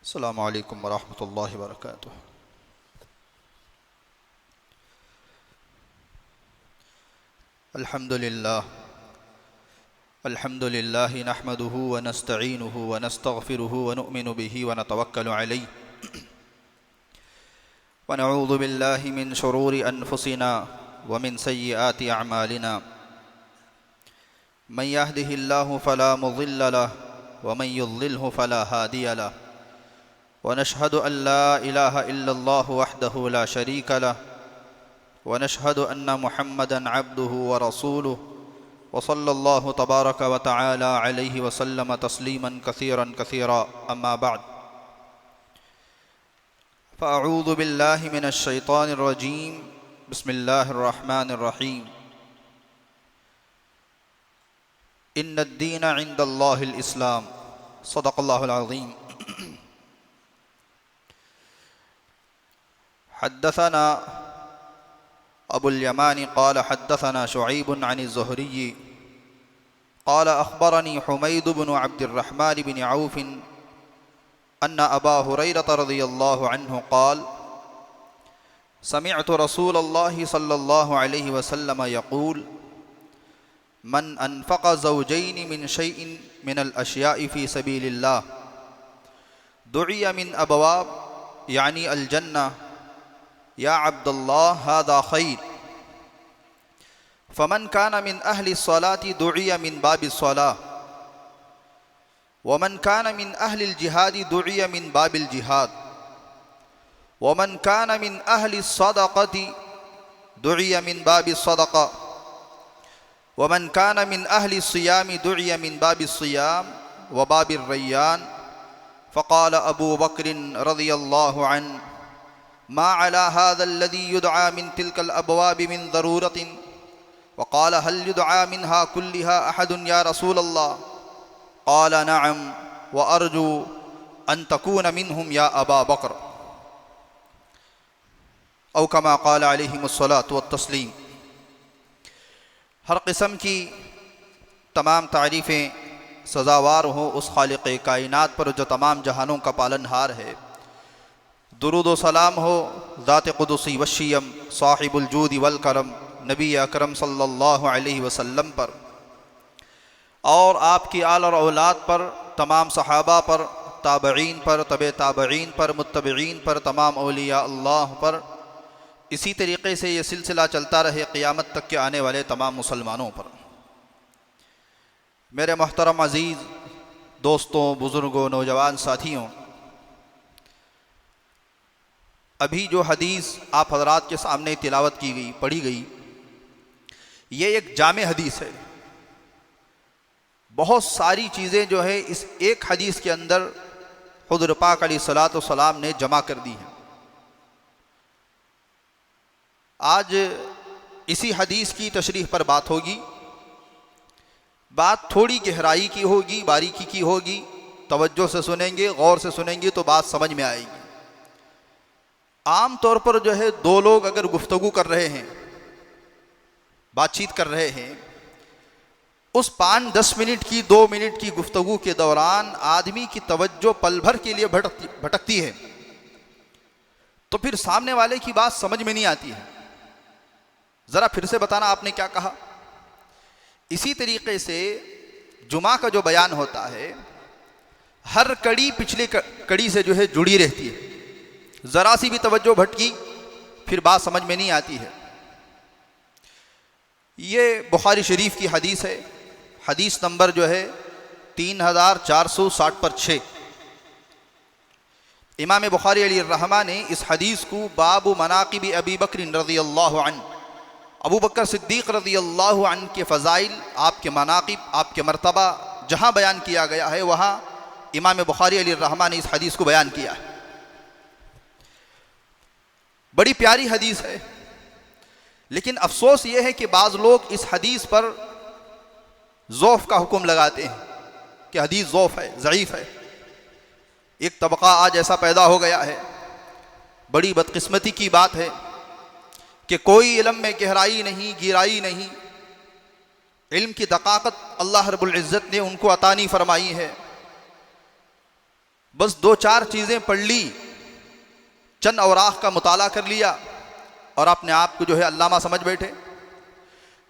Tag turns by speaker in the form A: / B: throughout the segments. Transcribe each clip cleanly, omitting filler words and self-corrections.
A: अस्सलामु अलैकुम वरहमतुल्लाहि वबरकातुह। अल्हम्दुलिल्लाह नहमदुहु व नस्तईनुहु व नस्तगफिरुहु व नुअमिनु बिही व नतवक्कलु अलैहि व नऊज़ु बिल्लाहि मिन शुरूरि अनफुसिना व मिन सय्यिआति अअमालिना मन यहदिहिल्लाहु फला मुज़िल्ल लहु व मन युज़्लिल्हु फला हादिय लहु व नशहदु अन ला इलाहा इल्लल्लाहु वहदहु ला शरीक लहु व नशहदु अन्न मुहम्मदन अब्दुहु व रसूलुहु व सल्लल्लाहु तबारक व तआला अलैहि व सल्लम तस्लीमन कसीरन कसीरा अम्मा बअद फ़अऊज़ु बिल्लाहि मिनश शैतानिर रजीम बिस्मिल्लाहिर रहमानिर रहीम इन्नद्दीन इंदल्लाहिल इस्लाम सदक़ल्लाहुल अज़ीम। हद्दसना अबुल यमानी क़ाल हद्दसना शुअैब अन ज़ुहरी क़ाल अख़बरनी हुमैद बिन अब्दिर्रहमान बिन औफ़ अन्न अबा हुरैरह रज़ियल्लाहु अन्हु क़ाल समिअतु रसूलल्लाहि सल्लल्लाहु अलैहि वसल्लम यक़ूल मन अनफ़क़ ज़ौजैनि मिन शैइन मिनल अश्याइ फ़ी सबीलिल्लाह दुइय मिन अबवाब यानी अल जन्नह या अब्दुल्लाह हादा खैर फमन काना मिन अहलि स्सलाति दुइय मिन बाबि स्सलाह वमन काना मिन अहलिल जिहादि दुइय मिन बाबिल जिहाद वमन काना मिन अहलि सदक़ति दुइय मिन बाबि सदक़ा वमन काना मिन अहलि सियामि दुइय मिन बाबि सियाम व बाबिर रय्यान फ़क़ाल अबू बकर रज़ियल्लाहु अन्हु मा अला हाज़ल्लज़ी युदआ मिन तिल्कल अबवाब मिन ज़रूरतिन वक़ाल हल युदआ मिनहा कुल्लिहा अहदुन या रसूलल्लाह क़ाल नअम व अर्जू अन तकून मिनहुम या अबा बकर औ कमा क़ाल अलैहिमुस्सलातु वत्तस्लीम। हर किस्म की तमाम तारीफ़ें सज़ावार हों उस खालिक़ कायनात पर जो तमाम जहानों का पालनहार है। दुरूद व सलाम हो ज़ात क़ुदसी वश्शियम साहिबुल जूद वल करम नबी अकरम सल्लल्लाहु अलैहि वसल्लम पर और आपकी आल और औलाद पर, तमाम सहाबा पर, ताबईन पर, तबे ताबईन पर, मुत्तबईन पर, तमाम औलिया अल्लाह पर। इसी तरीक़े से ये सिलसिला चलता रहे क़यामत तक के आने वाले तमाम मुसलमानों पर। मेरे मोहतरम अज़ीज़ दोस्तों, बुज़ुर्गों, नौजवान साथियों, अभी जो हदीस आप हज़रात के सामने तिलावत की गई, पढ़ी गई, ये एक जामे हदीस है। बहुत सारी चीज़ें जो है इस एक हदीस के अंदर हुज़ूर पाक अलैहिस्सलातु वस्सलाम ने जमा कर दी हैं। आज इसी हदीस की तशरीह पर बात होगी। बात थोड़ी गहराई की होगी, बारीकी की होगी। तवज्जो से सुनेंगे, गौर से सुनेंगे तो बात समझ में आएगी। आम तौर पर जो है दो लोग अगर गुफ्तगू कर रहे हैं, बातचीत कर रहे हैं, उस 5-10 मिनट की, 2 मिनट की गुफ्तगू के दौरान आदमी की तवज्जो पल भर के लिए भटकती है, तो फिर सामने वाले की बात समझ में नहीं आती है। ज़रा फिर से बताना आपने क्या कहा। इसी तरीक़े से जुमा का जो बयान होता है, हर कड़ी पिछली कड़ी से जो है जुड़ी रहती है। ज़रा सी भी तवज्जो भटकी फिर बात समझ में नहीं आती है। ये बुखारी शरीफ की हदीस है। हदीस नंबर जो है 3460 पर 6। इमाम बुखारी अलैहिर्रहमा ने इस हदीस को बाबु मनाक़िब अबी बकर रज़ियल्लाहु अन्हु, अबू बकर सिद्दीक़ रज़ियल्लाहु अन्हु के फ़ज़ाइल, आपके मनाक़िब, आपके मर्तबा जहाँ बयान किया गया है, वहाँ इमाम बुखारी अलैहिर्रहमा ने इस हदीस को बयान किया है। बड़ी प्यारी हदीस है, लेकिन अफसोस ये है कि बाज़ लोग इस हदीस पर ज़ौफ़ का हुक्म लगाते हैं कि हदीस ज़ौफ़ है, ज़ईफ़ है। एक तबक़ा आज ऐसा पैदा हो गया है, बड़ी बदकिस्मती की बात है कि कोई इल्म में गहराई नहीं, गिराई नहीं। इल्म की दक़ाक़त अल्लाह रब्बुल इज़्ज़त ने उनको अता नहीं फरमाई है। बस दो चार चीज़ें पढ़ ली, चंद औराख का मुताला कर लिया और अपने आप को जो है अल्लामा समझ बैठे।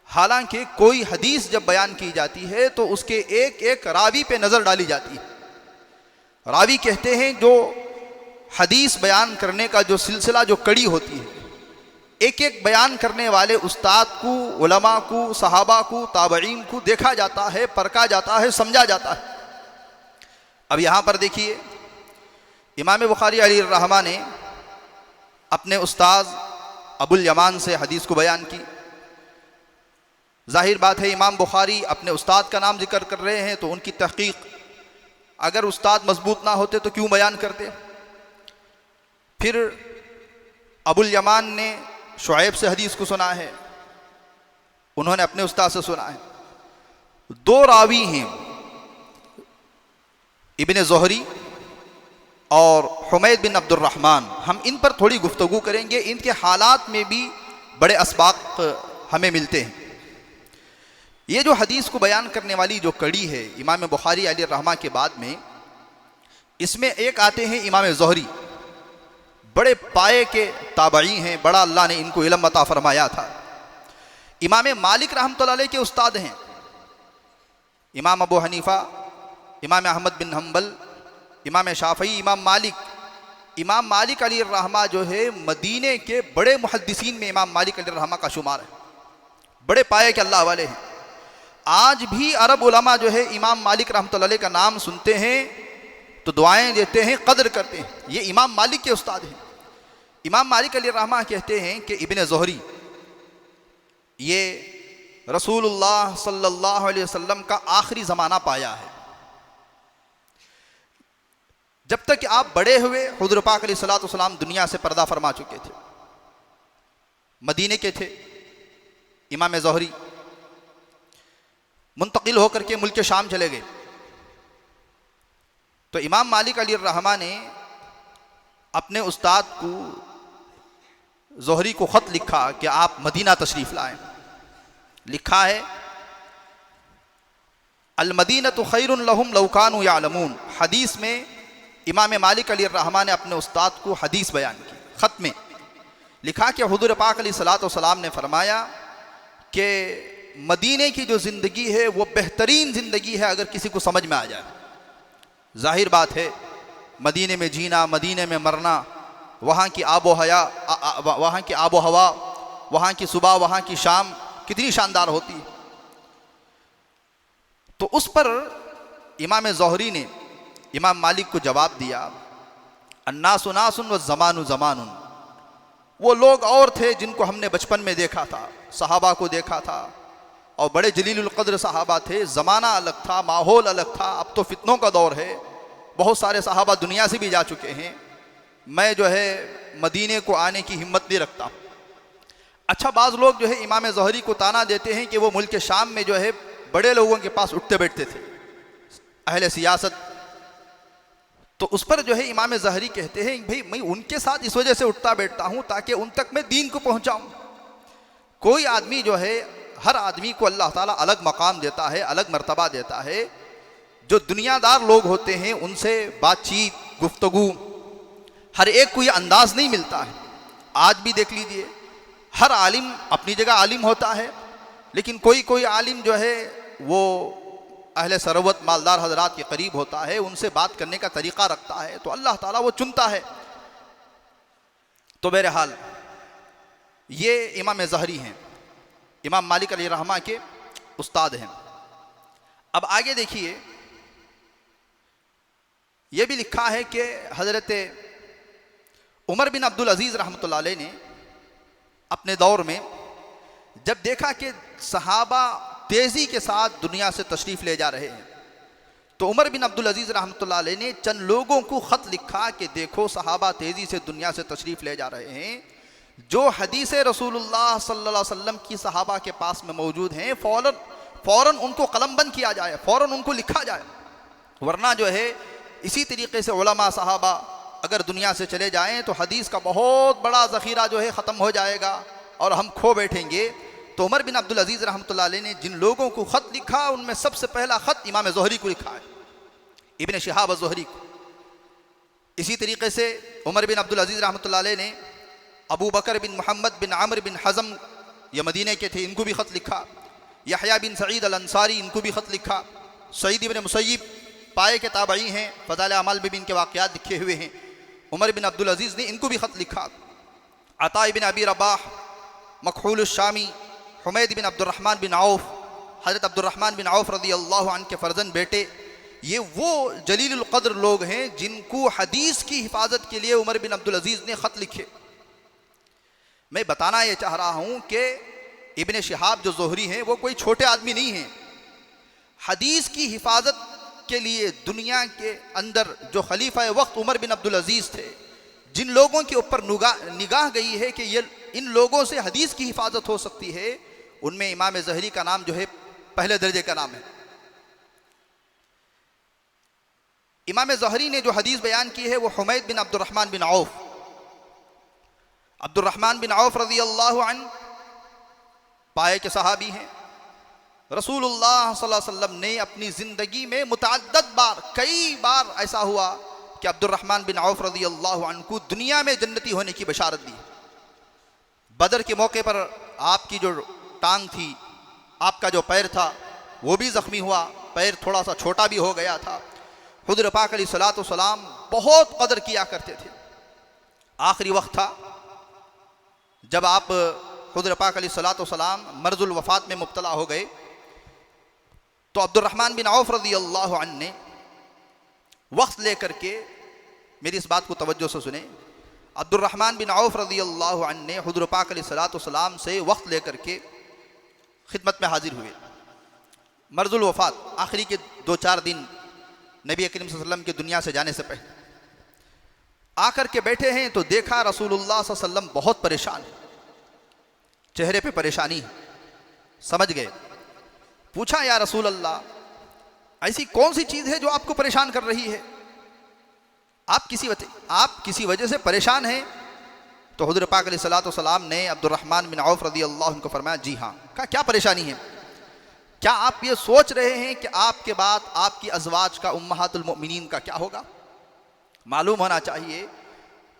A: हालांकि कोई हदीस जब बयान की जाती है तो उसके एक एक रावी पे नज़र डाली जाती है। रावी कहते हैं जो हदीस बयान करने का जो सिलसिला, जो कड़ी होती है, एक एक बयान करने वाले उस्ताद को, उलमा को, सहाबा को, ताबईन को देखा जाता है, परखा जाता है, समझा जाता है। अब यहाँ पर देखिए, इमाम बुखारी अलैहिर्रहमा ने अपने उस्ताद अबुल यमान से हदीस को बयान की। जाहिर बात है इमाम बुखारी अपने उस्ताद का नाम जिक्र कर रहे हैं तो उनकी तहकीक, अगर उस्ताद मजबूत ना होते तो क्यों बयान करते। फिर अबुल यमान ने शुएब से हदीस को सुना है, उन्होंने अपने उस्ताद से सुना है। दो रावी हैं, इब्ने ज़ुहरी और हुमैद बिन अब्दुर्रहमान। हम इन पर थोड़ी गुफ्तगू करेंगे, इनके हालात में भी बड़े असबाक हमें मिलते हैं। ये जो हदीस को बयान करने वाली जो कड़ी है इमाम बुखारी अलैहिर्रहमा के बाद में, इसमें एक आते हैं इमाम ज़ुहरी, बड़े पाए के ताबई हैं, बड़ा अल्लाह ने इनको इल्म अता फरमाया था। इमाम मालिक रहमतुल्लाह अलैह के उस्ताद हैं, इमाम अबू हनीफा, इमाम अहमद बिन हम्बल, इमाम शाफई, इमाम मालिक अलैहिर्रहमा जो है मदीने के बड़े मुहद्दिसीन में इमाम मालिक अलैहिर्रहमा का शुमार है, बड़े पाए के अल्लाह वाले हैं। आज भी अरब उलमा जो है इमाम मालिक रहमतुल्लाह अलैह का नाम सुनते हैं तो दुआएं देते हैं, कदर करते हैं। ये इमाम मालिक के उस्ताद हैं। इमाम मालिक अलैहिर्रहमा कहते हैं कि इब्ने ज़ुहरी ये रसूलुल्लाह सल्लल्लाहु अलैहि वसल्लम का आखिरी ज़माना पाया है। जब तक कि आप बड़े हुए हुज़ूर पाक अलैहिस्सलातु वस्सलाम दुनिया से पर्दा फरमा चुके थे, मदीने के थे। इमाम ज़ुहरी मुंतकिल होकर के मुल्क शाम चले गए तो इमाम मालिक अलैहिर्रहमा ने अपने उस्ताद को ज़ुहरी को ख़त लिखा कि आप मदीना तशरीफ़ लाएं। लिखा है अल मदीनतु खैरुन लहुम लौ कानू यालमून। हदीस में इमाम मालिक अलैहिर्रहमा ने अपने उस्ताद को हदीस बयान की। ख़त में लिखा कि हुज़ूर पाक अलैहिस्सलातु वस्सलाम ने फरमाया कि मदीने की जो ज़िंदगी है वो बेहतरीन ज़िंदगी है अगर किसी को समझ में आ जाए। जाहिर बात है मदीने में जीना, मदीने में मरना, वहाँ की आबो हवा, वहाँ की सुबह, वहाँ की शाम कितनी शानदार होती है। तो उस पर इमाम ज़ुहरी ने इमाम मालिक को जवाब दिया, अन्नासु नासुन व ज़मानु ज़मानुन। वो लोग और थे जिनको हमने बचपन में देखा था, सहाबा को देखा था और बड़े जलीलुल क़द्र सहाबा थे। ज़माना अलग था, माहौल अलग था। अब तो फितनों का दौर है, बहुत सारे सहाबा दुनिया से भी जा चुके हैं। मैं जो है मदीने को आने की हिम्मत नहीं रखता। अच्छा, बाज़ लोग जो है इमाम ज़ुहरी को ताना देते हैं कि वो मुल्क शाम में जो है बड़े लोगों के पास उठते बैठते थे, अहले सियासत। तो उस पर जो है इमाम ज़ुहरी कहते हैं भाई मैं उनके साथ इस वजह से उठता बैठता हूँ ताकि उन तक मैं दीन को पहुँचाऊँ। कोई आदमी जो है, हर आदमी को अल्लाह ताला अलग मकाम देता है, अलग मर्तबा देता है। जो दुनियादार लोग होते हैं उनसे बातचीत, गुफ्तगू, हर एक को ये अंदाज़ नहीं मिलता है। आज भी देख लीजिए, हर आलिम अपनी जगह आलिम होता है, लेकिन कोई कोई आलिम जो है वो अहले सरवत मालदार हजरात के करीब होता है, उनसे बात करने का तरीक़ा रखता है, तो अल्लाह ताला वो चुनता है। तो बहरहाल ये इमाम ज़ुहरी हैं, इमाम मालिक अलैहिर्रहमा के उस्ताद हैं। अब आगे देखिए, ये भी लिखा है कि हज़रत उमर बिन अब्दुल अज़ीज़ रहमतुल्लाह अलैह ने अपने दौर में जब देखा कि सहाबा तेज़ी के साथ दुनिया से तशरीफ़ ले जा रहे हैं, तो उमर बिन अब्दुल अज़ीज़ रहमतुल्लाह अलैह ने चंद लोगों को ख़त लिखा कि देखो सहाबा तेज़ी से दुनिया से तशरीफ़ ले जा रहे हैं, जो हदीस रसूलुल्लाह सल्लल्लाहु अलैहि वसल्लम की सहाबा के पास में मौजूद हैं फ़ौरन उनको कलमबंद किया जाए, फ़ौरन उनको लिखा जाए। वरना जो है इसी तरीके से उलमा सहाबा अगर दुनिया से चले जाएं तो हदीस का बहुत बड़ा ज़ख़ीरा जो है ख़त्म हो जाएगा और हम खो बैठेंगे। तो उमर बिन अब्दुल अज़ीज़ रहमतुल्लाह अलैह ने जिन लोगों को ख़त लिखा उनमें सबसे पहला ख़त इमाम ज़ुहरी को लिखा है, इब्न शिहाब ज़ुहरी को। इसी तरीके से उमर बिन अब्दुल अजीज़ रहमतुल्लाह अलैह ने अबू बकर बिन मोहम्मद बिन आमिर बिन हज़म, ये मदीने के थे, इनको भी ख़त लिखा। यहया बिन सईद अल अंसारी, इनको भी ख़त लिखा। सईद इब्न मुसय्यब पाए के ताबई हैं, फ़ज़ाइल अमाल में भी इनके वाक़यात लिखे हुए हैं। उमर बिन अब्दुल अजीज़ ने इनको भी ख़त लिखा। अता इब्न अबी रबाह, मखहूल शामी, हुमैद बिन अब्दुर्रहमान बिन औफ़, हज़रत अब्दुर्रहमान बिन औफ़ रज़ियल्लाहु अन्हु के फ़र्जंद बेटे, ये वो जलीलुल क़द्र लोग हैं जिनको हदीस की हिफाजत के लिए उमर बिन अब्दुल अजीज़ ने ख़त लिखे। मैं बताना ये चाह रहा हूँ कि इब्न शिहाब जो ज़ोहरी हैं वो कोई छोटे आदमी नहीं हैं। हदीस की हिफाजत के लिए दुनिया के अंदर जो खलीफा वक्त उमर बिन अब्दुल अजीज़ थे, जिन लोगों के ऊपर निगाह गई है कि ये इन लोगों से हदीस की हिफाजत हो सकती है, उनमें इमाम ज़हरी का नाम जो है पहले दर्जे का नाम है। इमाम ज़हरी ने जो हदीस बयान की है वो हुमैद बिन अब्दुर्रहमान बिन औफ़, अब्दुर्रहमान बिन औफ़ रज़ियल्लाहु अन्हु पाए के सहाबी हैं। रसूलुल्लाह सल्लल्लाहु अलैहि वसल्लम ने अपनी ज़िंदगी में मुतअद्दिद बार, कई बार ऐसा हुआ कि अब्दुर्रहमान बिन औफ़ रज़ियल्लाहु अन्हु को दुनिया में जन्नती होने की बशारत दी। बदर के मौके पर आपकी जो टांग थी, आपका जो पैर था, वो भी ज़ख्मी हुआ, पैर थोड़ा सा छोटा भी हो गया था। हुज़ूर पाक अलैहिस्सलातु वस्सलाम बहुत कदर किया करते थे। आखिरी वक्त था जब आप हुज़ूर पाक अलैहिस्सलातु वस्सलाम मर्ज़ुल वफ़ात में मुब्तला हो गए, तो अब्दुर्रहमान बिन औफ़ रज़ियल्लाहु अन्हु ने वक्त लेकर के, मेरी इस बात को तवज्जो से सुने, अब्दुर्रहमान बिन औफ़ रज़ियल्लाहु अन्हु ने हुज़ूर पाक अलैहिस्सलातु वस्सलाम से वक्त लेकर के खिदमत में हाजिर हुए। मर्ज़ुल वफ़ात, आखिरी के 2-4 दिन नबी करीम सल्लल्लाहु अलैहि वसल्लम के दुनिया से जाने से पहले आकर के बैठे हैं, तो देखा रसूलुल्लाह सल्लल्लाहु अलैहि वसल्लम बहुत परेशान है, चेहरे पे परेशानी है। समझ गए, पूछा या रसूल अल्लाह, ऐसी कौन सी चीज़ है जो आपको परेशान कर रही है? आप किसी वजह से परेशान हैं? तो हुज़ूर पाक अलैहिस्सलातु वस्सलाम ने अब्दुर्रहमान बिन औफ़ रज़ियल्लाहु अन्हु को फरमाया, जी हाँ। कहा, क्या परेशानी है? क्या आप ये सोच रहे हैं कि आपके बाद आपकी अज़वाज का, उम्महातुल मोमिनीन का क्या होगा? मालूम होना चाहिए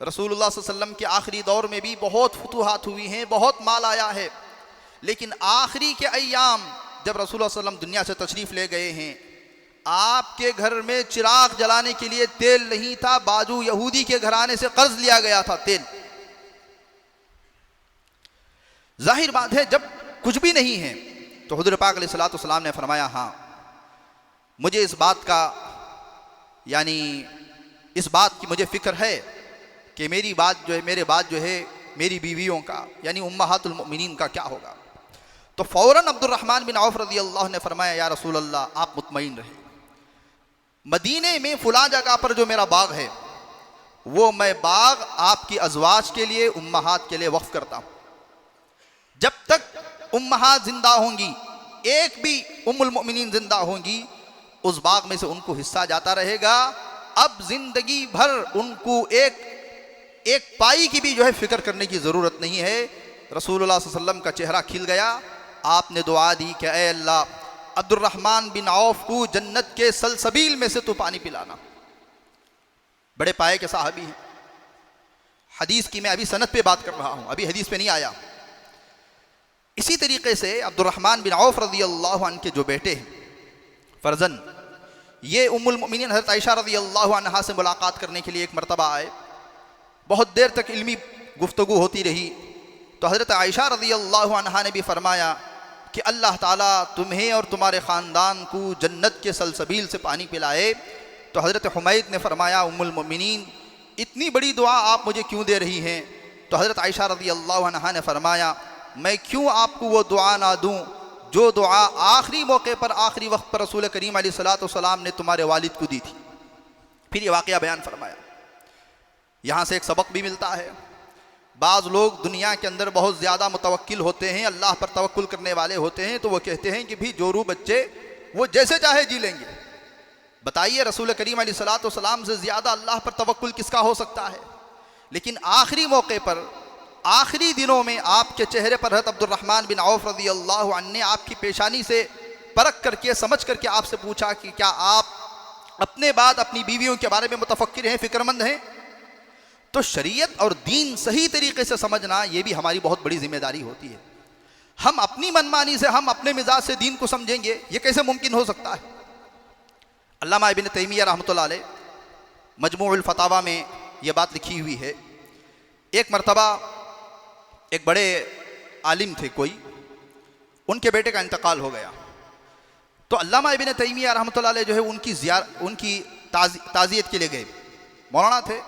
A: रसूलुल्लाह सल्लल्लाहु अलैहि वसल्लम के आखिरी दौर में भी बहुत फुतूहात हुई हैं, बहुत माल आया है, लेकिन आखिरी के अय्याम जब रसूलुल्लाह सल्लल्लाहु अलैहि वसल्लम दुनिया से तशरीफ़ ले गए हैं, आपके घर में चिराग जलाने के लिए तेल नहीं था, बाजू यहूदी के घराने से कर्ज लिया गया था तेल। जाहिर बात है जब कुछ भी नहीं है, तो हुज़ूर पाक अलैहिस्सलातु वस्सलाम ने फरमाया, हाँ मुझे इस बात का, यानी इस बात की मुझे फ़िक्र है कि मेरे बाद जो है मेरी बीवियों का, यानी उम्महातुल मोमिनीन का क्या होगा। तो फ़ौरन अब्दुर्रहमान बिन औफ़ रज़ियल्लाहु अन्हु ने फरमाया, या रसूल अल्लाह, आप मुतमईन रहे, मदीने में फ़ुलां जगह पर जो मेरा बाग है, वो मैं बाग आपकी अज़वाज के लिए, उम्महात के लिए वक्फ़ करता हूँ। जब तक उम्महात जिंदा होंगी, एक भी उम्मुल मोमिनीन जिंदा होंगी, उस बाग में से उनको हिस्सा जाता रहेगा। अब जिंदगी भर उनको एक पाई की भी जो है फिक्र करने की ज़रूरत नहीं है। रसूलुल्लाह सल्लल्लाहु अलैहि वसल्लम का चेहरा खिल गया। आपने दुआ दी कि ऐ अल्लाह, अब्दुर्रहमान बिन औफ़ को जन्नत के सलसबील में से तू पानी पिलाना। बड़े पाए के साहबी हैं। हदीस की मैं अभी सनद पे बात कर रहा हूँ, अभी हदीस पे नहीं आया। इसी तरीके से अब्दुर्रहमान बिन औफ़ रज़ियल्लाहु अन्हु के जो बेटे हैं, फर्जन, ये उम्मुल मोमिनीन हज़रत आयशा रज़ियल्लाहु अन्हा से मुलाकात करने के लिए एक मरतबा आए। बहुत देर तक इल्मी गुफ्तगू होती रही। तो हज़रत आयशा रज़ियल्लाहु अन्हा ने भी फरमाया कि अल्लाह ताला तुम्हें और तुम्हारे ख़ानदान को जन्नत के सलसबील से पानी पिलाए। तो हज़रत हुमैद ने फरमाया, उम्मुल मोमिनीन, इतनी बड़ी दुआ आप मुझे क्यों दे रही हैं? तो हज़रत आयशा रज़ियल्लाहु अन्हा ने फरमाया, मैं क्यों आपको वो दुआ ना दूँ जो दुआ आखिरी मौके पर, आखिरी वक्त पर रसूल करीम अलैहिस्सलातु वस्सलाम ने तुम्हारे वालिद को दी थी। फिर ये वाक़या बयान फरमाया। यहाँ से एक सबक भी मिलता है। बाज़ लोग दुनिया के अंदर बहुत ज़्यादा मुतवक्किल होते हैं, अल्लाह पर तवक्कुल करने वाले होते हैं, तो वो कहते हैं कि भी जोरू बच्चे वो जैसे चाहे जी लेंगे। बताइए, रसूल करीम अलैहिस्सलातु वस्सलाम से ज़्यादा अल्लाह पर तवक्कुल किसका हो सकता है? लेकिन आखिरी मौके पर, आखिरी दिनों में आपके चेहरे पर हज़रत अब्दुर्रहमान बिन औफ़ रज़ियल्लाहु अन्हु ने आपकी पेशानी से परख करके, समझ करके आपसे पूछा कि क्या आप अपने बाद अपनी बीवियों के बारे में मुतफक्किर हैं, फिक्रमंद हैं, तो शरीयत और दीन सही तरीके से समझना ये भी हमारी बहुत बड़ी जिम्मेदारी होती है। हम अपनी मनमानी से, हम अपने मिजाज से दीन को समझेंगे, ये कैसे मुमकिन हो सकता है? अल्लामा इब्न तैमिया रहमतुल्लाह अलैह मजमूउल फतावा में ये बात लिखी हुई है। एक मरतबा एक बड़े आलिम थे कोई, उनके बेटे का इंतकाल हो गया, तो अल्लामा इब्न तैमिया रहमतुल्लाह अलैह जो है उनकी ताज़ियत के लिए गए। मौलाना थे,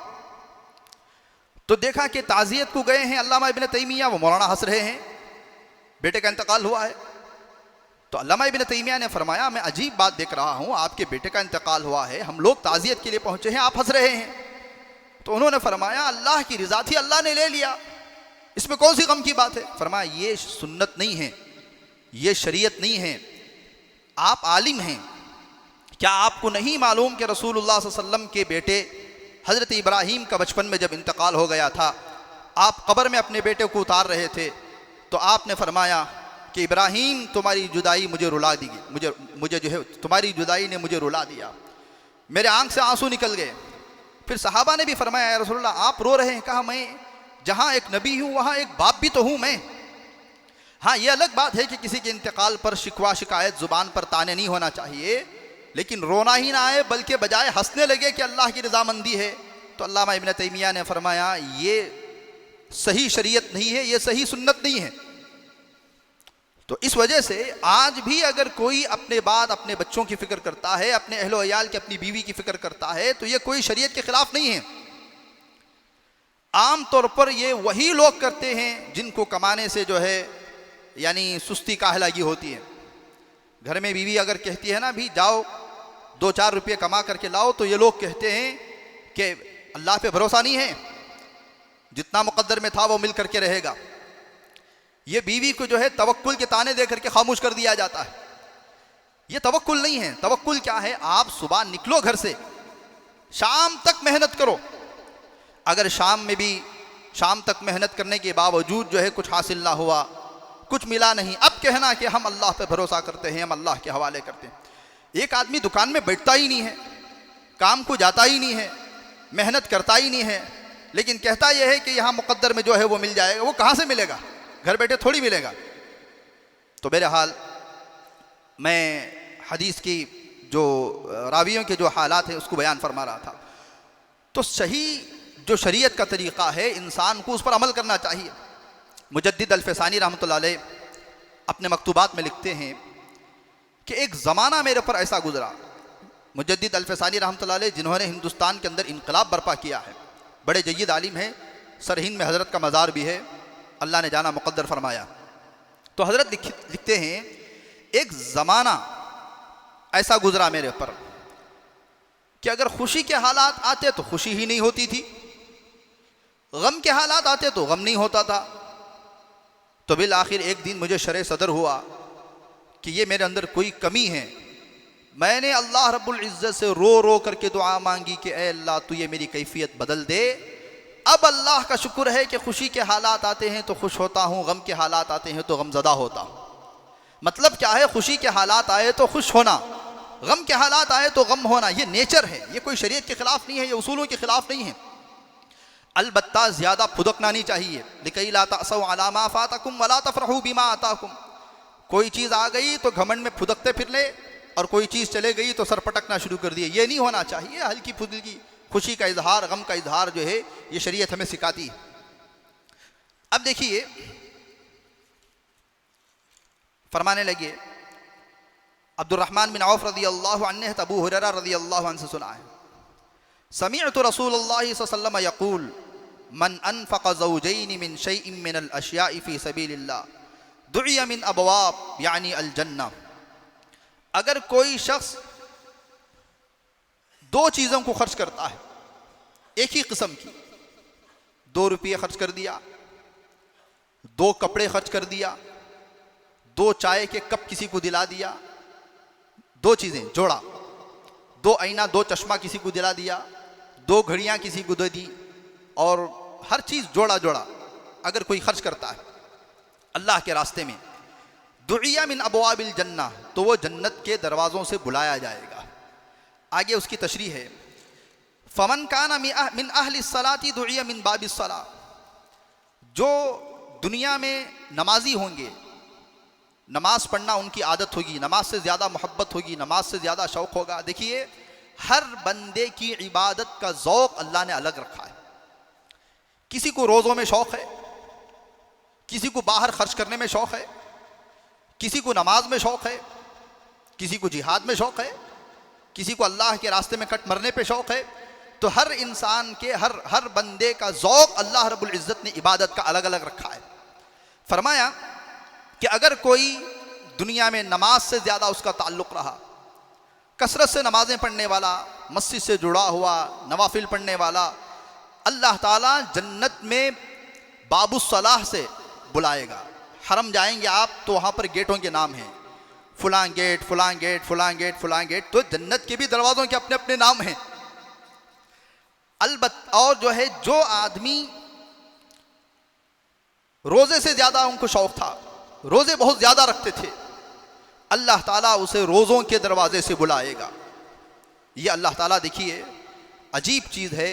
A: तो देखा कि ताज़ियत को गए हैं अल्लामा इब्न तैमिया, वो मौलाना हंस रहे हैं, बेटे का इंतकाल हुआ है। तो अल्लामा इब्न तैमिया ने फरमाया, मैं अजीब बात देख रहा हूँ, आपके बेटे का इंतकाल हुआ है, हम लोग ताज़ियत के लिए पहुँचे हैं, आप हंस रहे हैं। तो उन्होंने फरमाया, अल्लाह की रज़ा थी, अल्लाह ने ले लिया, इसमें कौन सी गम की बात है? फरमाया, ये सुन्नत नहीं है, ये शरीयत नहीं है, आप आलिम हैं, क्या आपको नहीं मालूम कि रसूलुल्लाह सल्लल्लाहु अलैहि वसल्लम के बेटे हज़रत इब्राहीम का बचपन में जब इंतकाल हो गया था, आप कब्र में अपने बेटे को उतार रहे थे, तो आपने फरमाया कि इब्राहीम तुम्हारी जुदाई मुझे रुला दी, मुझे जो है तुम्हारी जुदाई ने मुझे रुला दिया, मेरे आंख से आंसू निकल गए। फिर सहाबा ने भी फरमाया, या रसूलल्लाह आप रो रहे हैं? कहा, मैं जहाँ एक नबी हूँ वहाँ एक बाप भी तो हूँ मैं। हाँ, ये अलग बात है कि किसी के इंतकाल पर शिकवा शिकायत ज़ुबान पर ताने नहीं होना चाहिए, लेकिन रोना ही ना आए बल्कि बजाय हंसने लगे कि अल्लाह की रज़ामंदी है। तो अल्लामा इब्न तैमिया ने फरमाया, ये सही शरीयत नहीं है, ये सही सुन्नत नहीं है। तो इस वजह से आज भी अगर कोई अपने बाद अपने बच्चों की फ़िक्र करता है, अपने अहलो अयाल की, अपनी बीवी की फ़िक्र करता है, तो ये कोई शरीयत के ख़िलाफ़ नहीं है। आम तौर पर ये वही लोग करते हैं जिनको कमाने से जो है यानी सुस्ती काहे लगी होती है। घर में बीवी अगर कहती है ना, भी जाओ 2-4 रुपये कमा करके लाओ, तो ये लोग कहते हैं कि अल्लाह पे भरोसा नहीं है, जितना मुक़द्दर में था वो मिल करके रहेगा। ये बीवी को जो है तवक्कुल के ताने दे करके खामोश कर दिया जाता है। ये तवक्कुल नहीं है। तवक्कुल क्या है? आप सुबह निकलो घर से, शाम तक मेहनत करो, अगर शाम तक मेहनत करने के बावजूद जो है कुछ हासिल ना हुआ, कुछ मिला नहीं, अब कहना कि हम अल्लाह पे भरोसा करते हैं, हम अल्लाह के हवाले करते हैं। एक आदमी दुकान में बैठता ही नहीं है, काम को जाता ही नहीं है, मेहनत करता ही नहीं है, लेकिन कहता यह है कि यहाँ मुक़द्दर में जो है वो मिल जाएगा। वो कहाँ से मिलेगा? घर बैठे थोड़ी मिलेगा। तो बहरहाल मैं हदीस की जो रावियों के जो हालात हैं उसको बयान फरमा रहा था। तो सही जो शरीयत का तरीक़ा है, इंसान को उस पर अमल करना चाहिए। मुजद्दिद अल-फ़सानी रहमतुल्लाह अलैह अपने मकतूबात में लिखते हैं कि एक ज़माना मेरे पर ऐसा गुज़रा। मुजद्दिद अल-फ़सानी रहमतुल्लाह अलैह जिन्होंने हिंदुस्तान के अंदर इनकलाब बर्पा किया है, बड़े जय्यद आलिम हैं, सरहिंद में हज़रत का मज़ार भी है, अल्लाह ने जाना मुक़द्दर फरमाया। तो हज़रत लिखते हैं, एक ज़माना ऐसा गुज़रा मेरे पर कि अगर खुशी के हालात आते तो खुशी ही नहीं होती थी, गम के हालात आते तो गम नहीं होता था। तो बिल आखिर एक दिन मुझे शरे सदर हुआ कि ये मेरे अंदर कोई कमी है। मैंने अल्लाह रब्बुल इज़्ज़त से रो रो करके दुआ मांगी कि ए अल्लाह, तू ये मेरी कैफियत बदल दे। अब अल्लाह का शुक्र है कि खुशी के हालात आते हैं तो खुश होता हूँ, गम के हालात आते हैं तो गमज़दा होता हूँ। मतलब क्या है? खुशी के हालात आए तो खुश होना, गम के हालात आए तो गम होना, ये नेचर है, ये कोई शरीयत के ख़िलाफ़ नहीं है, ये उसूलों के ख़िलाफ़ नहीं है। अलबत्ता ज़्यादा फुदकना नहीं चाहिए। लिकई ला तअसौ अला मा फातकुम वला तफ़रहू बिमा आताकुम। कोई चीज़ आ गई तो घमंड में फुदकते फिर ले, और कोई चीज़ चले गई तो सर पटकना शुरू कर दिए, ये नहीं होना चाहिए। हल्की फुल्की खुशी का इजहार, गम का इजहार जो है ये शरीयत हमें सिखाती है। अब देखिए, फरमाने लगे, अब्दुर्रहमान बिन औफ रज़ी अल्लाहु अन्हु ने अबू हुरैरा रज़ी अल्लाहु अन्हु से सुना है, समीअतु रसूलुल्लाह सल्लल्लाहु अलैहि वसल्लम यक़ूल मन अनफ़क़ ज़ौजैन मिन शैइन मिनल अशियाइ फ़ी सबीलिल्लाह दुइया मिन अबवाब यानी अल जन्नह। अगर कोई शख्स 2 चीज़ों को खर्च करता है, एक ही किस्म की, 2 रुपये खर्च कर दिया, 2 कपड़े खर्च कर दिया, 2 चाय के कप किसी को दिला दिया, 2 चीज़ें जोड़ा, 2 आईना, 2 चश्मा किसी को दिला दिया, 2 घड़ियाँ किसी को दे दी, और हर चीज़ जोड़ा जोड़ा अगर कोई खर्च करता है अल्लाह के रास्ते में, दुइया मिन अबवाबिल जन्नह, तो वो जन्नत के दरवाज़ों से बुलाया जाएगा। आगे उसकी तशरीह है, फमन काना मिन अहली सलाती दुइया मिन बाबिस सला, जो दुनिया में नमाजी होंगे, नमाज पढ़ना उनकी आदत होगी, नमाज से ज़्यादा मोहब्बत होगी, नमाज से ज़्यादा शौक़ होगा। देखिए, हर बंदे की इबादत का ज़ौक़ अल्लाह ने अलग रखा है। किसी को रोज़ों में शौक़ है, किसी को बाहर खर्च करने में शौक़ है, किसी को नमाज में शौक़ है, किसी को जिहाद में शौक़ है, किसी को अल्लाह के रास्ते में कट मरने पे शौक़ है। तो हर इंसान के हर बंदे का ज़ौक़ अल्लाह रब्बुल इज़्ज़त ने इबादत का अलग अलग रखा है। फरमाया कि अगर कोई दुनिया में नमाज से ज़्यादा उसका ताल्लुक़ रहा, कसरत से नमाज़ें पढ़ने वाला, मस्जिद से जुड़ा हुआ, नवाफिल पढ़ने वाला, अल्लाह ताला जन्नत में बाबुस्सलाह से बुलाएगा। हरम जाएंगे आप तो वहाँ पर गेटों के नाम हैं, फलां गेट, फलां गेट, फलां गेट, फलां गेट। तो जन्नत के भी दरवाज़ों के अपने अपने नाम हैं। अलबत्ता और जो है, जो आदमी रोज़े से ज़्यादा उनको शौक़ था, रोज़े बहुत ज़्यादा रखते थे, अल्लाह ताला उसे रोज़ों के दरवाज़े से बुलाएगा। ये अल्लाह ताला, देखिए अजीब चीज़ है,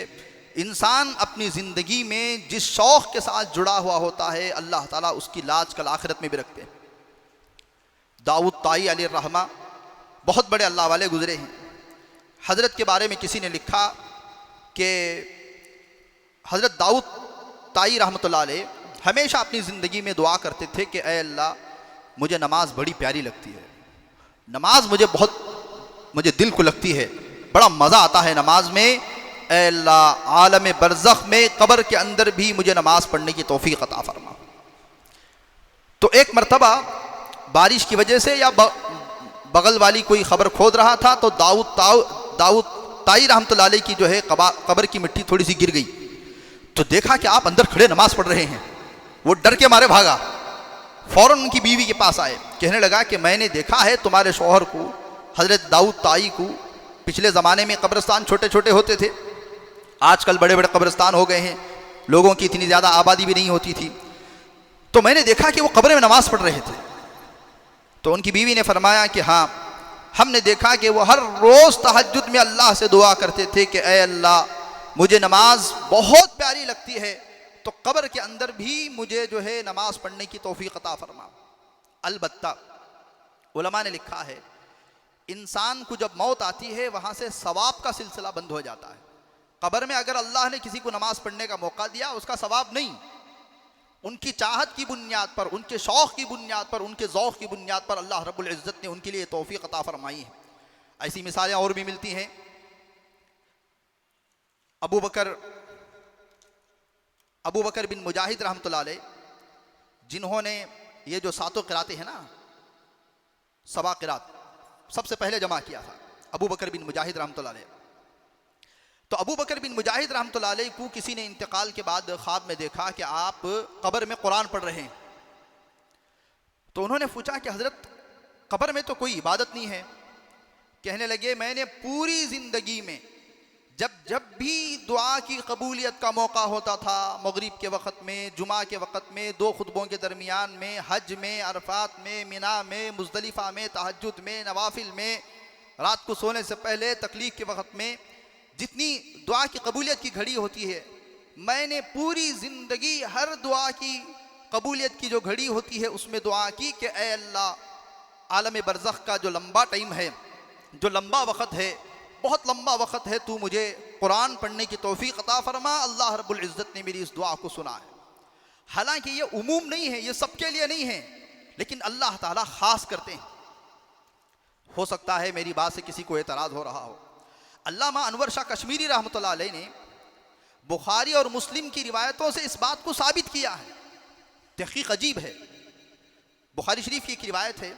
A: इंसान अपनी ज़िंदगी में जिस शौक़ के साथ जुड़ा हुआ होता है, अल्लाह ताला उसकी लाज कल आखिरत में भी रखते हैं। दाऊद ताई अलैहिर्रहमा बहुत बड़े अल्लाह वाले गुज़रे हैं। हज़रत के बारे में किसी ने लिखा कि हज़रत दाऊद ताई रहमतुल्लाह अलैह हमेशा अपनी ज़िंदगी में दुआ करते थे कि ऐ अल्लाह, मुझे नमाज बड़ी प्यारी लगती है, नमाज मुझे दिल को लगती है, बड़ा मज़ा आता है नमाज में। ऐ अल्लाह, आलम बरज़ख में, कब्र के अंदर भी मुझे नमाज पढ़ने की तौफीक अता फरमा। तो एक मरतबा बारिश की वजह से या बगल वाली कोई खबर खोद रहा था, तो दाऊद ताई रहमतुल्लाह अलैह की जो है कब्र की मिट्टी थोड़ी सी गिर गई। तो देखा कि आप अंदर खड़े नमाज पढ़ रहे हैं। वो डर के मारे भागा, फ़ौरन उनकी बीवी के पास आए, कहने लगा कि मैंने देखा है तुम्हारे शौहर को, हज़रत दाऊद ताई को, पिछले ज़माने में कब्रिस्तान छोटे छोटे होते थे, आजकल बड़े बड़े कब्रिस्तान हो गए हैं, लोगों की इतनी ज़्यादा आबादी भी नहीं होती थी, तो मैंने देखा कि वो कब्र में नमाज़ पढ़ रहे थे। तो उनकी बीवी ने फरमाया कि हाँ, हमने देखा कि वो हर रोज़ तहज्जुद में अल्लाह से दुआ करते थे कि ऐ अल्लाह, मुझे नमाज बहुत प्यारी लगती है, तो कब्र के अंदर भी मुझे जो है नमाज पढ़ने की तौफीक अता फरमा। अलबत्ता उलमा ने लिखा है, इंसान को जब मौत आती है वहाँ से सवाब का सिलसिला बंद हो जाता है। कब्र में अगर अल्लाह ने किसी को नमाज पढ़ने का मौका दिया, उसका सवाब नहीं, उनकी चाहत की बुनियाद पर, उनके शौक़ की बुनियाद पर, उनके ज़ौक़ की बुनियाद पर अल्लाह रब्बुल इज़्ज़त ने उनके लिए तौफीक अता फरमाई है। ऐसी मिसालें और भी मिलती हैं। अबू बकर बिन मुजाहिद रहमतुल्लाह अलैह, जिन्होंने ये जो सातों क़िरातें हैं ना, सबा क़िरात सबसे पहले जमा किया था, अबू बकर बिन मुजाहिद रहमतुल्लाह अलैह। तो अबू बकर बिन मुजाहिद रहमतुल्लाह अलैह को किसी ने इंतकाल के बाद ख्वाब में देखा कि आप कब्र में कुरान पढ़ रहे हैं। तो उन्होंने पूछा कि हज़रत, कब्र में तो कोई इबादत नहीं है। कहने लगे, मैंने पूरी ज़िंदगी में जब भी दुआ की कबूलियत का मौका होता था, मगरिब के वक़्त में, जुमा के वक़्त में, दो खुतबों के दरमियान में, हज में, अरफात में, मिना में, मुज़दलिफ़ा में, तहज्जुद में, नवाफिल में, रात को सोने से पहले, तकलीफ़ के वक़्त में, जितनी दुआ की कबूलियत की घड़ी होती है, मैंने पूरी ज़िंदगी हर दुआ की कबूलियत की जो घड़ी होती है उसमें दुआ की कि ऐ अल्लाह, आलम बरज़ख का जो लंबा टाइम है, जो लंबा वक़्त है, बहुत लंबा वक़्त है, तू मुझे कुरान पढ़ने की तौफीक अता फरमा। अल्लाह रब्बुल इज़्ज़त ने मेरी इस दुआ को सुना है। हालांकि ये उमूम नहीं है, ये सबके लिए नहीं है, लेकिन अल्लाह ताला ख़ास करते हैं। हो सकता है मेरी बात से किसी को एतराज़ हो रहा हो। अल्लामा अनवर शाह कश्मीरी रहमतुल्लाह अलैह ने बुखारी और मुस्लिम की रिवायतों से इस बात को साबित किया है। तहक़ीक़ अजीब है। बुखारी शरीफ की एक रिवायत है,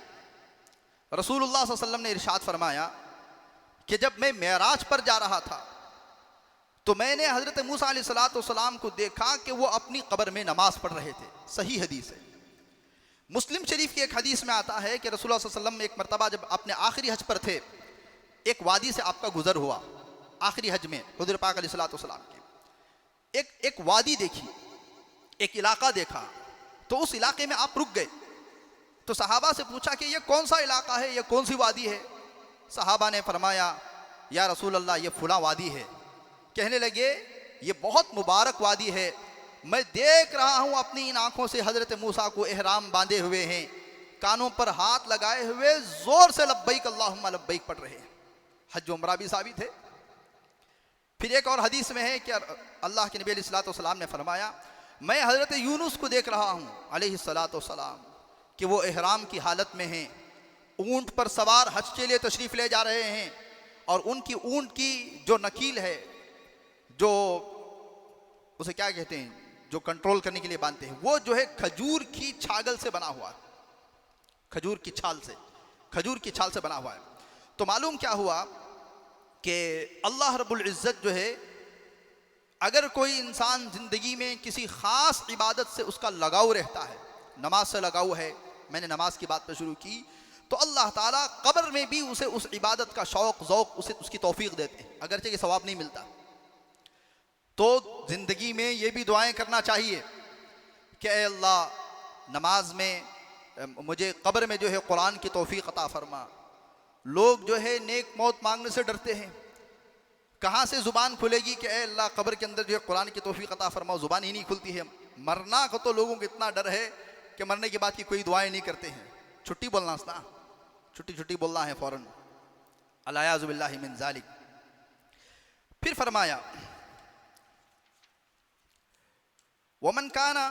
A: रसूलुल्लाह सल्लल्लाहु अलैहि वसल्लम ने इरशाद फरमाया कि जब मैं मेराज पर जा रहा था तो मैंने हज़रत मूसा अलैहिस्सलाम को देखा कि वो अपनी कब्र में नमाज पढ़ रहे थे। सही हदीस है। मुस्लिम शरीफ की एक हदीस में आता है कि रसूलुल्लाह सल्लल्लाहु अलैहि वसल्लम एक मरतबा जब अपने आखिरी हज पर थे, एक वादी से आपका गुजर हुआ। आखिरी हज में हुज़ूर पाक अलैहिस्सलाम की एक वादी देखी, एक इलाका देखा, तो उस इलाके में आप रुक गए। तो सहाबा से पूछा कि ये कौन सा इलाका है, ये कौन सी वादी है? सहाबा ने फरमाया या रसूल अल्लाह ये फुला वादी है। कहने लगे ये बहुत मुबारक वादी है, मैं देख रहा हूँ अपनी इन आँखों से हज़रत मूसा को एहराम बांधे हुए हैं, कानों पर हाथ लगाए हुए ज़ोर से लब्बैक अल्लाहुम्मा लब्बैक पढ़ रहे हैं। हज उम्रा भी साबित है। फिर एक और हदीस में है कि अल्लाह के नबी अलैहिस्सलातु वस्सलाम ने फरमाया, मैं हज़रत यूनुस को देख रहा हूँ अलैहिस्सलातु वस्सलाम कि वो एहराम की हालत में हैं, ऊँट पर सवार हज के लिए तशरीफ़ ले जा रहे हैं, और उनकी ऊँट की जो नकील है, जो उसे क्या कहते हैं, जो कंट्रोल करने के लिए बांधते हैं, वो जो है खजूर की छागल से बना हुआ है, खजूर की छाल से बना हुआ है। तो मालूम क्या हुआ कि अल्लाह रब्बुल इज़्ज़त जो है, अगर कोई इंसान ज़िंदगी में किसी ख़ास इबादत से उसका लगाव रहता है, नमाज से लगाव है, मैंने नमाज की बात पर शुरू की, तो अल्लाह ताला कब्र में भी उसे उस इबादत का शौक़ ज़ौक़ उसे उसकी तौफ़ीक़ देते हैं, अगरचे कि सवाब नहीं मिलता। तो ज़िंदगी में ये भी दुआएं करना चाहिए कि ऐ अल्लाह नमाज में मुझे कब्र में जो है कुरान की तौफ़ीक़ अता फ़रमा। लोग जो है नेक मौत मांगने से डरते हैं, कहाँ से ज़ुबान खुलेगी कि ऐ अल्लाह कब्र के अंदर जो है कुरान की तौफ़ीक़ अता फ़रमाओ, ज़ुबान ही नहीं खुलती है। मरना का तो लोगों को इतना डर है कि मरने के बाद की कोई दुआएं नहीं करते हैं, छुट्टी बोलना है फ़ौरन, अल-अयाज़ु बिल्लाहि मिन ज़ालिक। फिर फरमाया वमन काना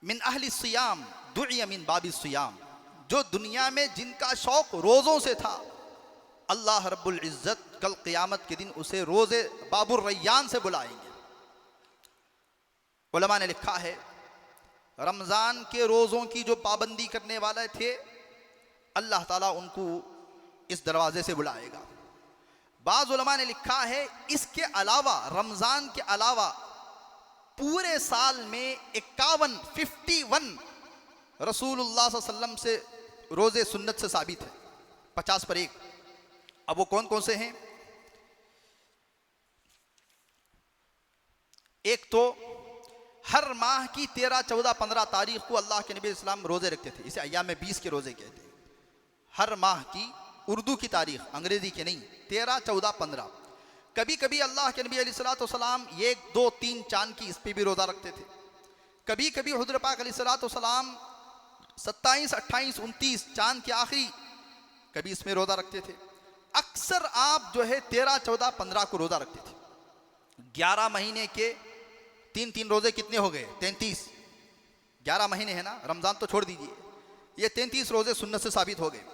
A: मिन अहली सियाम दुइया मिन बाबी सियाम, जो दुनिया में जिनका शौक़ रोज़ों से था, अल्लाह रब्बुल इज़्ज़त कल क़ियामत के दिन उसे रोज़े बाबुर रैयान से बुलाएंगे। उलमा ने लिखा है रमज़ान के रोज़ों की जो पाबंदी करने वाले थे, अल्लाह ताला उनको इस दरवाज़े से बुलाएगा। बाज़ उलमा ने लिखा है इसके अलावा, रमज़ान के अलावा पूरे साल में 51 रसूलुल्लाह सल्लल्लाहु अलैहि वसल्लम से रोज़े सुन्नत से साबित है, 50 पर 1। अब वो कौन कौन से हैं? एक तो हर माह की 13, 14, 15 तारीख को अल्लाह के नबी इस्लाम रोज़े रखते थे, इसे अय्याम 20 के रोज़े कहते हैं। हर माह की उर्दू की तारीख, अंग्रेज़ी के नहीं, 13, 14, 15। कभी कभी अल्लाह के नबी अलैहिस्सलातु वस्सलाम 1, 2, 3 चांद की इस पर भी रोज़ा रखते थे। कभी कभी हुज़ूर पाक अलैहिस्सलातु वस्सलाम 27, 28, 29 चांद के आखिरी कभी इसमें रोज़ा रखते थे। अक्सर आप जो है 13, 14, 15 को रोज़ा रखते थे। 11 महीने के 3 रोज़े कितने हो गए? 33। 11 महीने है ना, रमज़ान तो छोड़ दीजिए, ये 33 रोज़े सुन्नत से साबित हो गए।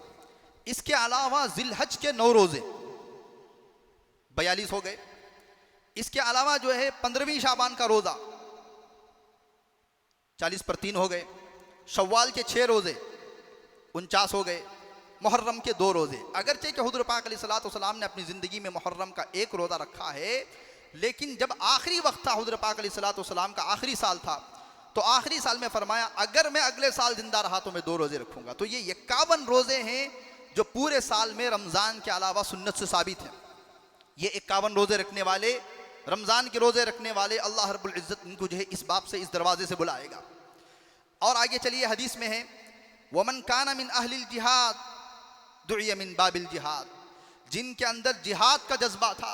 A: इसके अलावा ज़िलहज के 9 रोज़े 42 हो गए। इसके अलावा जो है 15वीं शाबान का रोज़ा 40 पर 3 हो गए। शव्वाल के 6 रोज़े 49 हो गए। मुहर्रम के 2 रोज़े, अगरचे कि हुज़ूर पाक अलैहिस्सलातु वस्सलाम ने अपनी ज़िंदगी में मुहर्रम का 1 रोज़ा रखा है, लेकिन जब आखिरी वक्त था, हुज़ूर पाक अलैहिस्सलातु वस्सलाम का आखिरी साल था, तो आखिरी साल में फरमाया अगर मैं अगले साल जिंदा रहा तो मैं 2 रोज़े रखूँगा। तो ये 51 रोज़े हैं जो पूरे साल में रमज़ान के अलावा सुन्नत से साबित हैं। ये 51 रोज़े रखने वाले, रमज़ान के रोज़े रखने वाले, अल्लाह रब्बुल इज़्ज़त इनको जो है इस बाब से, इस दरवाजे से बुलाएगा। और आगे चलिए, हदीस में है वमन काना मिन अहलिल जिहाद दुइया मिन बाबिल जिहाद, जिनके अंदर जिहाद का जज्बा था,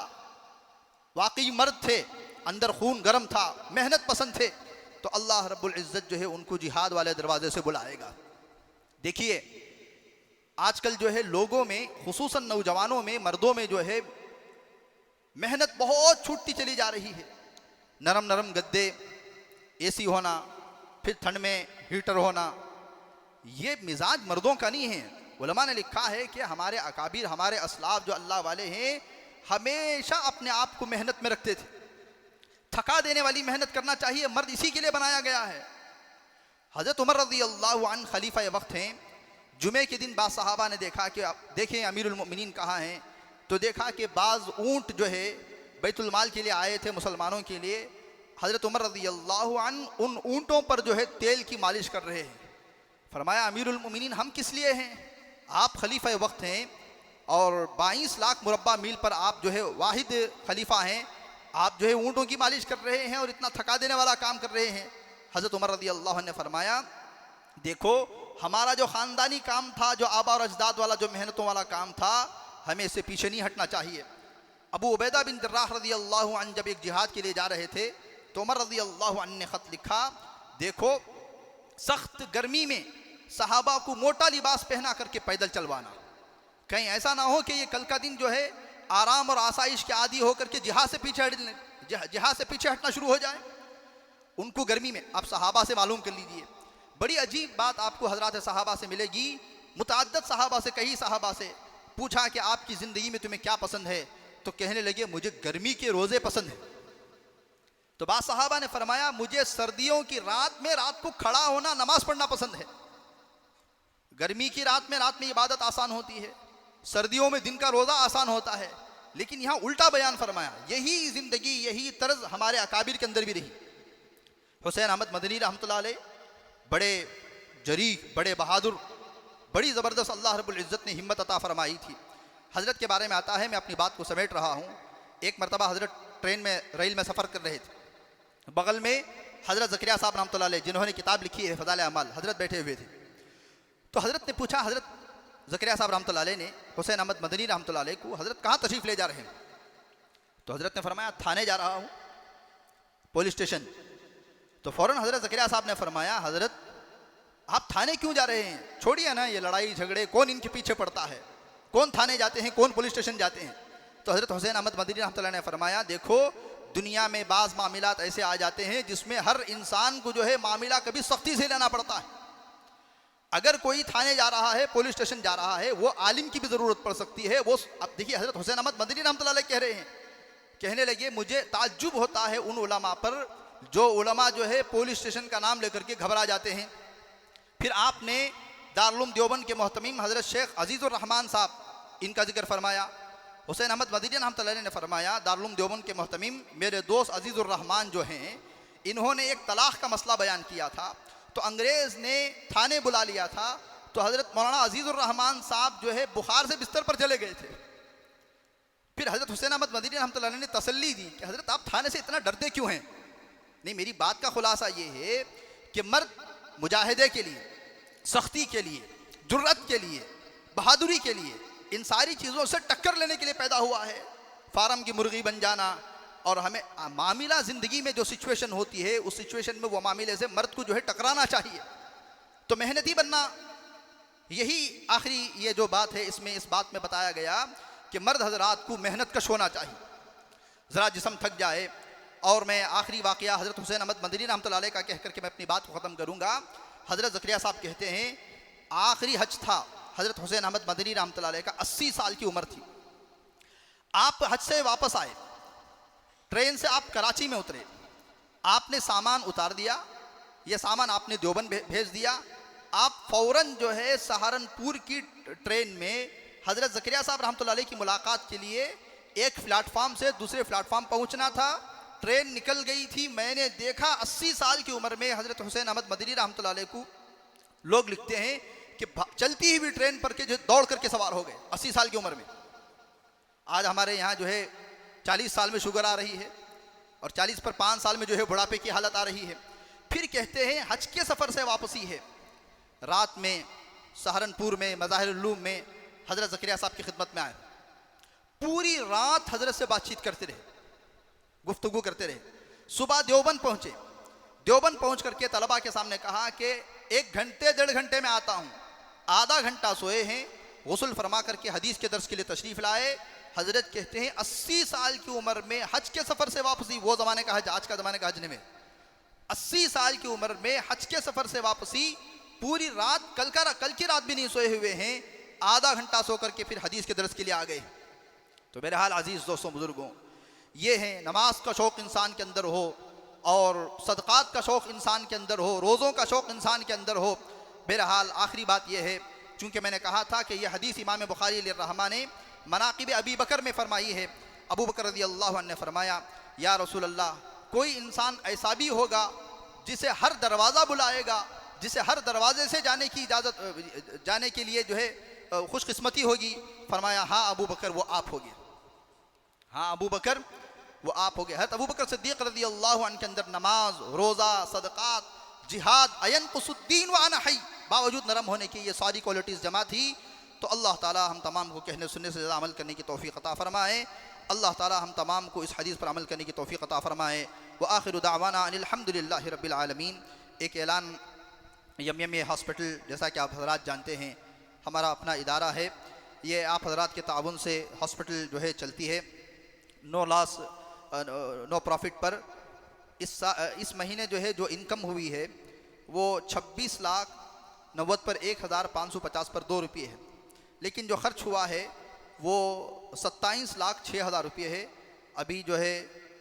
A: वाकई मर्द थे, अंदर खून गर्म था, मेहनत पसंद थे, तो अल्लाह रब्बुल इज़्ज़त जो है उनको जिहाद वाले दरवाजे से बुलाएगा। देखिए आजकल जो है लोगों में, खुसूसन नौजवानों में, मर्दों में जो है मेहनत बहुत छूटती चली जा रही है। नरम नरम गद्दे, एसी होना, फिर ठंड में हीटर होना, ये मिजाज मर्दों का नहीं है। उलमा ने लिखा है कि हमारे अकाबिर, हमारे असलाफ जो अल्लाह वाले हैं, हमेशा अपने आप को मेहनत में रखते थे। थका देने वाली मेहनत करना चाहिए, मर्द इसी के लिए बनाया गया है। हज़रत उमर रज़ी अल्लाह अन्हु खलीफा वक्त हैं। जुमे के दिन बाद सहाबा ने देखा कि देखें अमीरुल मोमिनीन कहाँ हैं, तो देखा कि बाज़ ऊँट जो है बैतुल माल के लिए आए थे, मुसलमानों के लिए। हज़रत उमर रज़ी अल्लाह अन्हु उन ऊँटों पर जो है तेल की मालिश कर रहे हैं। फरमाया अमीरुल मोमिनीन हम किस लिए हैं? आप खलीफा वक्त हैं और 22 लाख मुरब्बा मील पर आप जो है वाहिद खलीफा हैं, आप जो है ऊँटों की मालिश कर रहे हैं और इतना थका देने वाला काम कर रहे हैं। हज़रत उमर रज़ी अल्लाह अन्हु ने फरमाया देखो, हमारा जो ख़ानदानी काम था, जो आबा और अजदाद वाला जो मेहनतों वाला काम था, हमें इससे पीछे नहीं हटना चाहिए। अबू उबैदा बिन जर्राह रज़ी अल्लाहु अन्हु जब एक जिहाद के लिए जा रहे थे तो उमर रज़ी अल्लाहु अन्हु ने ख़त लिखा, देखो सख्त गर्मी में सहाबा को मोटा लिबास पहना करके पैदल चलवाना, कहीं ऐसा ना हो कि ये कल का दिन जो है आराम और आसाइश के आदी होकर के जिहाद से पीछे हटना शुरू हो जाए। उनको गर्मी में, आप सहाबा से मालूम कर लीजिए, बड़ी अजीब बात आपको हजरात सहाबा से मिलेगी। मुतअद्दिद सहाबा से, कई सहाबा से पूछा कि आपकी ज़िंदगी में तुम्हें क्या पसंद है, तो कहने लगे मुझे गर्मी के रोज़े पसंद है। तो बाद सहाबा ने फरमाया मुझे सर्दियों की रात में रात को खड़ा होना, नमाज पढ़ना पसंद है। गर्मी की रात में इबादत आसान होती है, सर्दियों में दिन का रोज़ा आसान होता है, लेकिन यहाँ उल्टा बयान फरमाया। यही ज़िंदगी, यही तर्ज हमारे अकाबिर के अंदर भी रही। हुसैन अहमद मदनी रहमतुल्लाह अलैह बड़े जरीक, बड़े बहादुर, बड़ी ज़बरदस्त अल्लाह रब्बुल इज़्ज़त ने हिम्मत अता फरमाई थी। हज़रत के बारे में आता है, मैं अपनी बात को समेट रहा हूँ। एक मरतबा हज़रत ट्रेन में, रेल में सफ़र कर रहे थे, बगल में हज़रत ज़करिया साहब रहमतुल्लाह अलैह जिन्होंने किताब लिखी है फ़ज़ाइल अमाल, हज़रत बैठे हुए थे। तो हज़रत ने पूछा, हज़रत ज़करिया साहब रहमतुल्लाह अलैह ने हुसैन अहमद मदनी रहमतुल्लाह अलैह को, हज़रत कहाँ तशरीफ़ ले जा रहे हैं? तो हज़रत ने फरमाया थाने जा रहा हूँ, पुलिस स्टेशन। तो फ़ौरन हज़रत ज़करिया साहब ने फरमाया हज़रत आप थाने क्यों जा रहे हैं? छोड़िए ना ये लड़ाई झगड़े, कौन इनके पीछे पड़ता है, कौन थाने जाते हैं, कौन पुलिस स्टेशन जाते हैं। तो हज़रत हुसैन अहमद मदनी रहमतुल्लाह ने फरमाया देखो दुनिया में बाज़ मामलात ऐसे आ जाते हैं जिसमें हर इंसान को जो है मामला कभी सख्ती से लेना पड़ता है। अगर कोई थाने जा रहा है, पुलिस स्टेशन जा रहा है, वो आलिम की भी ज़रूरत पड़ सकती है। वो अब देखिए हज़रत हुसैन अहमद मदनी रहमतुल्लाह अलैह कह रहे हैं, कहने लगे मुझे ताज्जुब होता है उन उलमा पर जो उलमा जो है पुलिस स्टेशन का नाम लेकर के घबरा जाते हैं। फिर आपने दारुल उलूम देवबंद के मोहतमीम हज़रत शेख अजीज़ुर रहमान साहब, इनका जिक्र फरमाया। हुसैन अहमद मदनी रहमतुल्लाह अलैह ने फरमाया दारुल उलूम देवबंद के मोहतमीम मेरे दोस्त अजीज़ुर रहमान जो हैं, इन्होंने एक तलाक़ का मसला बयान किया था, तो अंग्रेज़ ने थाने बुला लिया था। तो हज़रत मौलाना अजीज़ुर रहमान साहब जो है बुखार से बिस्तर पर चले गए थे। फिर हज़रत हुसैन अहमद मदनी रहमतुल्लाह अलैह ने तसल्ली दी कि हज़रत आप थाने से इतना डरते क्यों हैं? नहीं, मेरी बात का खुलासा ये है कि मर्द मुजाहिदे के लिए, सख्ती के लिए, जुर्रत के लिए, बहादुरी के लिए, इन सारी चीज़ों से टक्कर लेने के लिए पैदा हुआ है। फार्म की मुर्गी बन जाना, और हमें मामला ज़िंदगी में जो सिचुएशन होती है उस सिचुएशन में वो मामले से मर्द को जो है टकराना चाहिए, तो मेहनती बनना। यही आखिरी ये जो बात है इसमें इस बात में बताया गया कि मर्द हजरात को मेहनत कश होना चाहिए। ज़रा जिस्म थक जाए, और मैं आखिरी वाक़या हज़रत हुसैन अहमद मदनी रहमतुल्लाह अलैह का कह करके मैं अपनी बात को ख़त्म करूँगा। हज़रत ज़करिया साहब कहते हैं आखिरी हज था हज़रत हुसैन अहमद मदनी रहमतुल्लाह अलैह का, 80 साल की उम्र थी। आप हज से वापस आए, ट्रेन से आप कराची में उतरे, आपने सामान उतार दिया, यह सामान आपने देवबंद भेज दिया। आप फ़ौरन जो है सहारनपुर की ट्रेन में हज़रत ज़करिया साहब रहमतुल्लाह अलैह की मुलाकात के लिए एक प्लेटफार्म से दूसरे प्लेटफार्म पहुंचना था। ट्रेन निकल गई थी, मैंने देखा 80 साल की उम्र में हज़रत हुसैन अहमद मदनी रहमतुल्लाह अलैह को लोग लिखते हैं कि चलती हुई ट्रेन पर के जो दौड़ करके सवार हो गए 80 साल की उम्र में। आज हमारे यहाँ जो है 40 साल में शुगर आ रही है, और 40 पर 5 साल में जो है बुढ़ापे की हालत आ रही है। फिर कहते हैं हज के सफ़र से वापसी है, रात में सहारनपुर में मज़ाहिरुल उलूम में हज़रत ज़करिया साहब की खिदमत में आए, पूरी रात हज़रत से बातचीत करते रहे, गुफ्तगू करते रहे। सुबह देवबंद पहुँचे, देवबंद पहुँच करके तलबा के सामने कहा कि 1 घंटे 1.5 घंटे में आता हूँ। आधा घंटा सोए हैं, गुस्ल फरमा करके हदीस के दर्स के लिए तशरीफ़ लाए। हज़रत कहते हैं 80 साल की उम्र में हज के सफ़र से वापसी, वो ज़माने का हज, आज का ज़माने का हज नहीं में, 80 साल की उम्र में हज के सफ़र से वापसी, पूरी रात कल की रात भी नहीं सोए हुए हैं, आधा घंटा सो करके फिर हदीस के दर्स के लिए आ गए। तो मेरे हाल अजीज़ दोस्तों बुज़ुर्गों, ये है नमाज का शौक़ इंसान के अंदर हो, और सदक़ात का शौक़ इंसान के अंदर हो, रोज़ों का शौक़ इंसान के अंदर हो। बहरहाल आखिरी बात यह है, चूँकि मैंने कहा था कि यह हदीस इमाम बुखारी अलैहिर्रहमा ने मनाक़िब अबी बकर में फ़रमाई है। अबू बकर रज़ी अल्लाहु अन्हु ने फ़रमाया या रसूल अल्लाह, कोई इंसान ऐसा भी होगा जिसे हर दरवाज़ा बुलाएगा, जिसे हर दरवाज़े से जाने की इजाज़त, जाने के लिए जो है खुशकिस्मती होगी। फरमाया हाँ अबू बकर वो आप हो गए, हाँ अबू बकर वो आप हो गए। हज़रत अबू बकर सिद्दीक़ रज़ी अल्लाहु अन्हु के अंदर नमाज, रोज़ा, सदक़ात, जिहाद, अयन कुसुद्दीन व अना हई, बावजूद नरम होने की ये सारी क्वालिटीज़ जमा थी। तो अल्लाह ताला हम तमाम को कहने सुनने से ज़्यादा अमल करने की तौफ़ीक़ अता फ़रमाए। अल्लाह ताला हम तमाम को इस हदीस पर अमल करने की तौफ़ीक़ अता फ़रमाए। व आखिरु दावाना अनिल हम्दुलिल्लाहि रब्बिल आलमीन। एक ऐलान, यम हॉस्पिटल जैसा कि आप हज़रात जानते हैं हमारा अपना इदारा है, ये आप हज़रात के ताउन से हॉस्पिटल जो है चलती है, नो लॉस नो प्रॉफिट पर। इस महीने जो है जो इनकम हुई है वो 26,90,000 पर 1,550 पर 2 रुपये है, लेकिन जो खर्च हुआ है वो 27,06,000 रुपये है। अभी जो है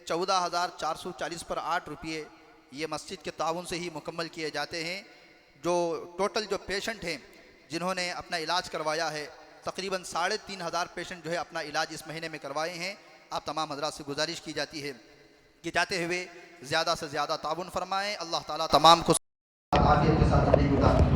A: 14,440 पर 8 रुपये ये मस्जिद के ताउन से ही मुकम्मल किए जाते हैं। जो टोटल जो पेशेंट हैं जिन्होंने अपना इलाज करवाया है, तकरीबन 3,500 पेशेंट जो है अपना इलाज इस महीने में करवाए हैं। आप तमाम हज़रात से गुजारिश की जाती है कि जाते हुए ज़्यादा से ज़्यादा ताउन फरमाएँ। अल्लाह ताला तमाम को आफियत के साथ ज़िंदगी गुज़ारें।